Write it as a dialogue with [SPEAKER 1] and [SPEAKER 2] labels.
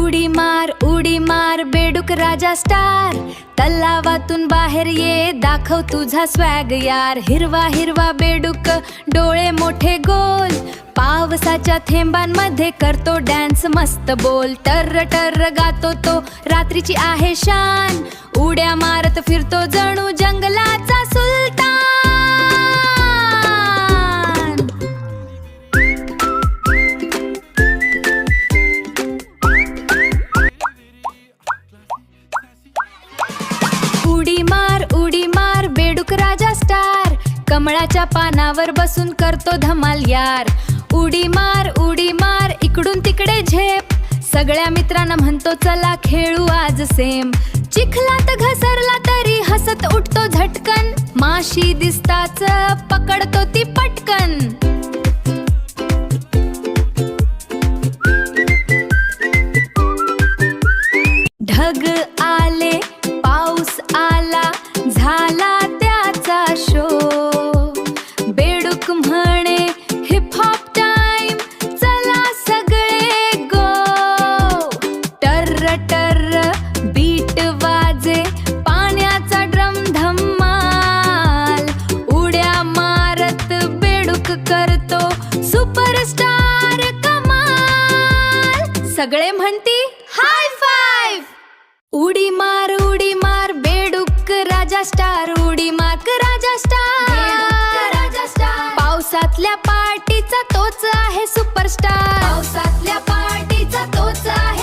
[SPEAKER 1] उडी मार बेडूक राजा स्टार, तलावातून बाहेर ये दाखव तुझा स्वॅग यार. हिरवा हिरवा बेडूक डोळे मोठे गोल, पावसाच्या थेंबांमध्ये करतो डॅन्स मस्त बोल. टर्र टर्र गातो तो रात्रीची आहे शान, उड्या मारत फिरतो जणू जंगलाचा सुलतान. उडी मार बेडूक राजा स्टार, कमळाच्या पानावर बसून करतो धमाल यार. उडी मार इकडून तिकडे झेप, सगळ्या मित्रांना म्हणतो चला खेळू आज सेम. चिखलात घसरला तरी हसत उठतो झटकन, माशी दिसताच पकडतो ती पटकन. ढग आले पाऊस आला झाला त्याचा शो, बेडूक म्हणे हिप हॉप टाइम चला सगळे गो. टर्र टर्र बीट वाजे पाण्याचा ड्रम धम्माल, उड्या मारत बेडूक करतो सुपरस्टार कमाल. सगळे म्हणती हाय फाइव. उडी मार बेडूक राजा स्टार, उडी मार राजा स्टार. पावसातल्या पार्टीचा तोच आहे सुपरस्टार, पावसातल्या पार्टीचा तोच आहे